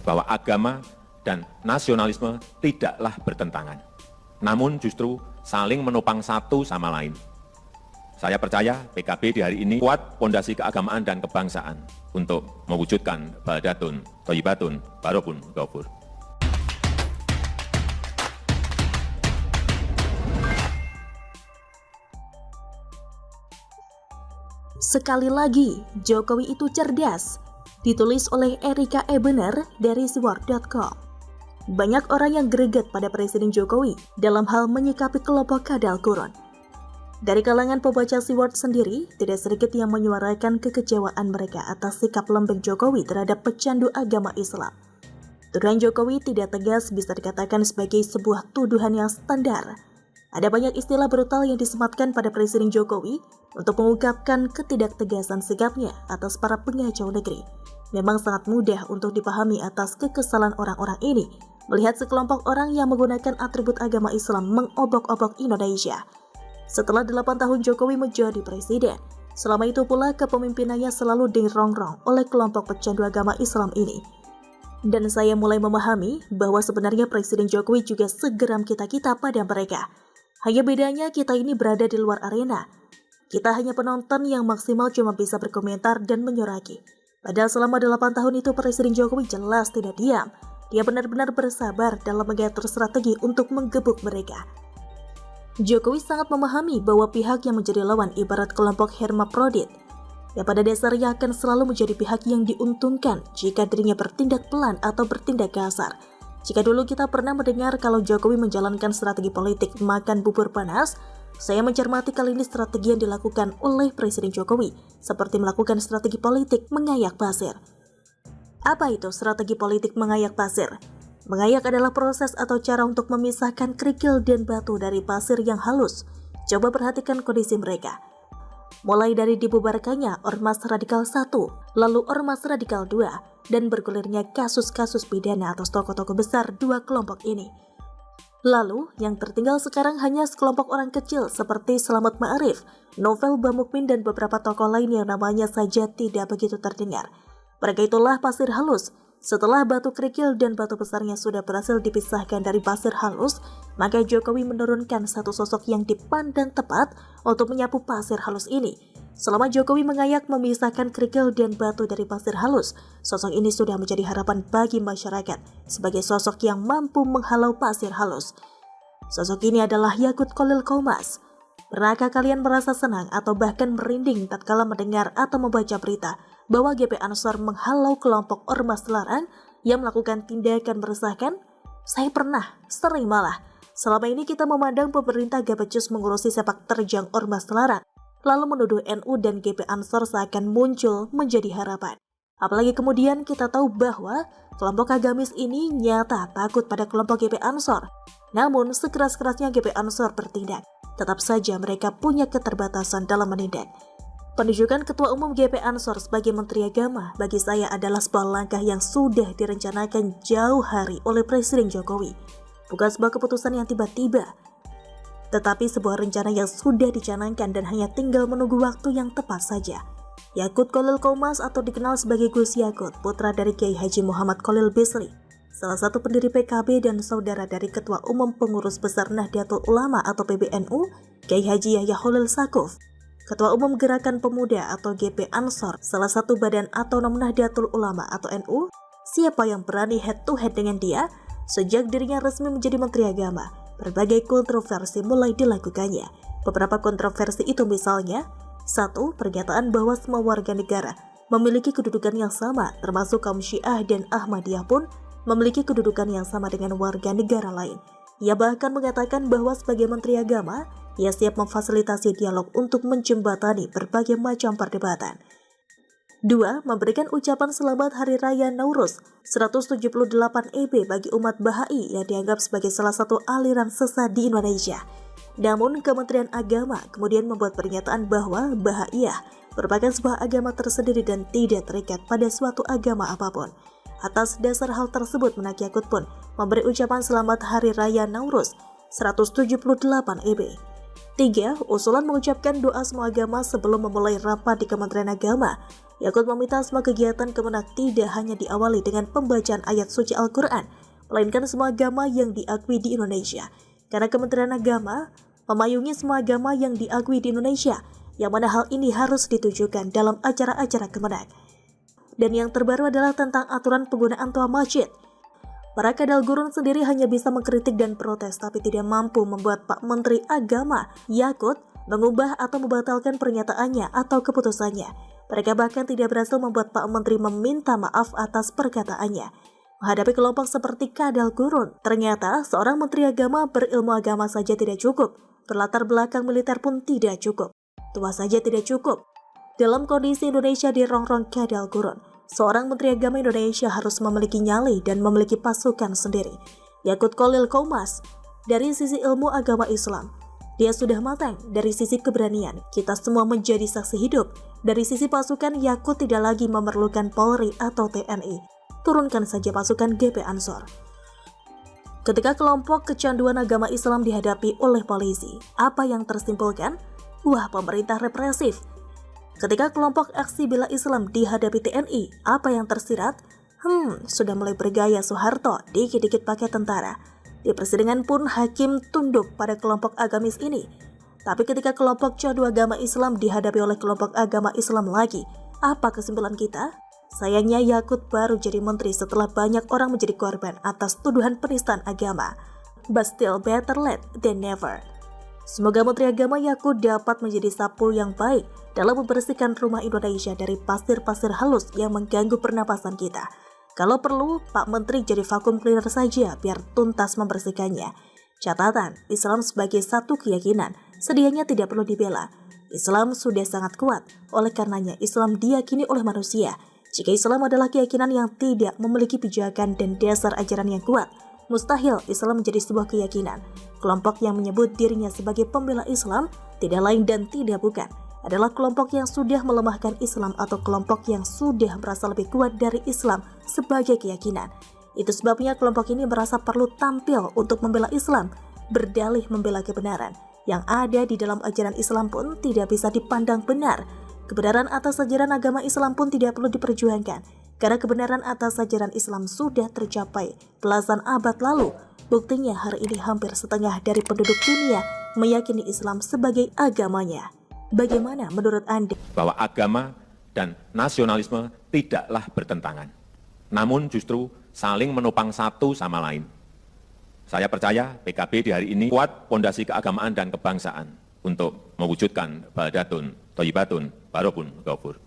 bahwa agama dan nasionalisme tidaklah bertentangan, namun justru saling menopang satu sama lain. Saya percaya PKB di hari ini kuat fondasi keagamaan dan kebangsaan untuk mewujudkan baldatun, thayyibatun, barokun, ghafur. Sekali lagi, Jokowi itu cerdas. Ditulis oleh Erika Ebener dari Sword.com. Banyak orang yang greget pada Presiden Jokowi dalam hal menyikapi kelompok kadal gurun. Dari kalangan pembaca Sword sendiri, tidak sedikit yang menyuarakan kekecewaan mereka atas sikap lembek Jokowi terhadap pecandu agama Islam. Tuduhan Jokowi tidak tegas bisa dikatakan sebagai sebuah tuduhan yang standar. Ada banyak istilah brutal yang disematkan pada Presiden Jokowi untuk mengungkapkan ketidaktegasan sikapnya atas para pengacau negeri. Memang sangat mudah untuk dipahami atas kekesalan orang-orang ini melihat sekelompok orang yang menggunakan atribut agama Islam mengobok-obok Indonesia. Setelah 8 tahun Jokowi menjadi presiden, selama itu pula kepemimpinannya selalu dirongrong oleh kelompok pecandu agama Islam ini. Dan saya mulai memahami bahwa sebenarnya Presiden Jokowi juga segeram kita-kita pada mereka. Hanya bedanya kita ini berada di luar arena. Kita hanya penonton yang maksimal cuma bisa berkomentar dan menyoraki. Padahal selama 8 tahun itu Presiden Jokowi jelas tidak diam. Dia benar-benar bersabar dalam mengatur strategi untuk menggebuk mereka. Jokowi sangat memahami bahwa pihak yang menjadi lawan ibarat kelompok hermaprodit, yang pada dasarnya akan selalu menjadi pihak yang diuntungkan jika dirinya bertindak pelan atau bertindak kasar. Jika dulu kita pernah mendengar kalau Jokowi menjalankan strategi politik makan bubur panas, saya mencermati kali ini strategi yang dilakukan oleh Presiden Jokowi seperti melakukan strategi politik mengayak pasir. Apa itu strategi politik mengayak pasir? Mengayak adalah proses atau cara untuk memisahkan kerikil dan batu dari pasir yang halus. Coba perhatikan kondisi mereka. Mulai dari dibubarkannya Ormas Radikal 1, lalu Ormas Radikal 2, dan bergulirnya kasus-kasus pidana atas tokoh-tokoh besar dua kelompok ini. Lalu, yang tertinggal sekarang hanya sekelompok orang kecil seperti Slamet Ma'arif, Novel Bamukmin, dan beberapa tokoh lain yang namanya saja tidak begitu terdengar. Mereka itulah pasir halus. Setelah batu kerikil dan batu besarnya sudah berhasil dipisahkan dari pasir halus, maka Jokowi menurunkan satu sosok yang dipandang tepat untuk menyapu pasir halus ini. Selama Jokowi mengayak memisahkan kerikil dan batu dari pasir halus, sosok ini sudah menjadi harapan bagi masyarakat sebagai sosok yang mampu menghalau pasir halus. Sosok ini adalah Yakut Kholil Qomas. Pernahkah kalian merasa senang atau bahkan merinding tatkala mendengar atau membaca berita bahwa GP Ansor menghalau kelompok ormas terlarang yang melakukan tindakan meresahkan? Saya pernah, sering malah. Selama ini kita memandang pemerintah gak becus mengurusi sepak terjang ormas terlarang, lalu menuduh NU dan GP Ansor seakan muncul menjadi harapan. Apalagi kemudian kita tahu bahwa kelompok agamis ini nyata takut pada kelompok GP Ansor. Namun sekeras-kerasnya GP Ansor bertindak, tetap saja mereka punya keterbatasan dalam menindak. Penunjukan Ketua Umum GP Ansor sebagai Menteri Agama bagi saya adalah sebuah langkah yang sudah direncanakan jauh hari oleh Presiden Jokowi. Bukan sebuah keputusan yang tiba-tiba, tetapi sebuah rencana yang sudah dicanangkan dan hanya tinggal menunggu waktu yang tepat saja. Yakut Kholil Qomas atau dikenal sebagai Gus Yakut, putra dari Kiai Haji Muhammad Kholil Bisri, salah satu pendiri PKB dan saudara dari Ketua Umum Pengurus Besar Nahdlatul Ulama atau PBNU, Kiai Haji Yahya Kholil Saqaf. Ketua Umum Gerakan Pemuda atau GP Ansor, salah satu badan otonom Nahdlatul Ulama atau NU. Siapa yang berani head to head dengan dia? Sejak dirinya resmi menjadi Menteri Agama, berbagai kontroversi mulai dilakukannya. Beberapa kontroversi itu misalnya, 1. Pernyataan bahwa semua warga negara memiliki kedudukan yang sama, termasuk kaum Syiah dan Ahmadiyah pun memiliki kedudukan yang sama dengan warga negara lain. Ia bahkan mengatakan bahwa sebagai Menteri Agama, ia siap memfasilitasi dialog untuk menjembatani berbagai macam perdebatan. 2. Memberikan ucapan selamat Hari Raya Nowruz 178 EB bagi umat Bahai yang dianggap sebagai salah satu aliran sesat di Indonesia. Namun Kementerian Agama kemudian membuat pernyataan bahwa Bahaiyah merupakan sebuah agama tersendiri dan tidak terikat pada suatu agama apapun. Atas dasar hal tersebut, Menak Yakut pun memberi ucapan selamat Hari Raya Nowruz 178 EB. 3. Usulan mengucapkan doa semua agama sebelum memulai rapat di Kementerian Agama. Yakut meminta semua kegiatan Kemenak tidak hanya diawali dengan pembacaan ayat suci Al-Quran, melainkan semua agama yang diakui di Indonesia. Karena Kementerian Agama memayungi semua agama yang diakui di Indonesia, yang mana hal ini harus ditujukan dalam acara-acara Kemenak. Dan yang terbaru adalah tentang aturan penggunaan toa masjid. Para kadal gurun sendiri hanya bisa mengkritik dan protes, tapi tidak mampu membuat Pak Menteri Agama Yakut mengubah atau membatalkan pernyataannya atau keputusannya. Mereka bahkan tidak berhasil membuat Pak Menteri meminta maaf atas perkataannya. Menghadapi kelompok seperti kadal gurun, ternyata seorang Menteri Agama berilmu agama saja tidak cukup, berlatar belakang militer pun tidak cukup, tua saja tidak cukup. Dalam kondisi Indonesia dirongrong kadal gurun, seorang Menteri Agama Indonesia harus memiliki nyali dan memiliki pasukan sendiri. Yakut Khalil Qomas, dari sisi ilmu agama Islam, dia sudah matang. Dari sisi keberanian, kita semua menjadi saksi hidup. Dari sisi pasukan, Yakut tidak lagi memerlukan Polri atau TNI. Turunkan saja pasukan GP Ansor. Ketika kelompok kecanduan agama Islam dihadapi oleh polisi, apa yang tersimpulkan? Wah, pemerintah represif. Ketika kelompok aksi bela Islam dihadapi TNI, apa yang tersirat? Sudah mulai bergaya Soeharto, dikit-dikit pakai tentara. Di persidangan pun hakim tunduk pada kelompok agamis ini. Tapi ketika kelompok candu agama Islam dihadapi oleh kelompok agama Islam lagi, apa kesimpulan kita? Sayangnya Yakut baru jadi menteri setelah banyak orang menjadi korban atas tuduhan penistaan agama. But still better late than never. Semoga Menteri Agama Yakut dapat menjadi sapu yang baik dalam membersihkan rumah Indonesia dari pasir-pasir halus yang mengganggu pernapasan kita. Kalau perlu, Pak Menteri jadi vakum cleaner saja biar tuntas membersihkannya. Catatan, Islam sebagai satu keyakinan, sedianya tidak perlu dibela. Islam sudah sangat kuat, oleh karenanya Islam diyakini oleh manusia. Jika Islam adalah keyakinan yang tidak memiliki pijakan dan dasar ajaran yang kuat, mustahil Islam menjadi sebuah keyakinan. Kelompok yang menyebut dirinya sebagai pembela Islam, tidak lain dan tidak bukan, adalah kelompok yang sudah melemahkan Islam atau kelompok yang sudah merasa lebih kuat dari Islam sebagai keyakinan. Itu sebabnya kelompok ini merasa perlu tampil untuk membela Islam, berdalih membela kebenaran. Yang ada di dalam ajaran Islam pun tidak bisa dipandang benar. Kebenaran atas ajaran agama Islam pun tidak perlu diperjuangkan, karena kebenaran atas ajaran Islam sudah tercapai belasan abad lalu. Buktinya hari ini hampir setengah dari penduduk dunia meyakini Islam sebagai agamanya. Bagaimana menurut Anda? Bahwa agama dan nasionalisme tidaklah bertentangan, namun justru saling menopang satu sama lain. Saya percaya PKB di hari ini kuat fondasi keagamaan dan kebangsaan untuk mewujudkan baldatun, thayyibatun, barokun, ghafur.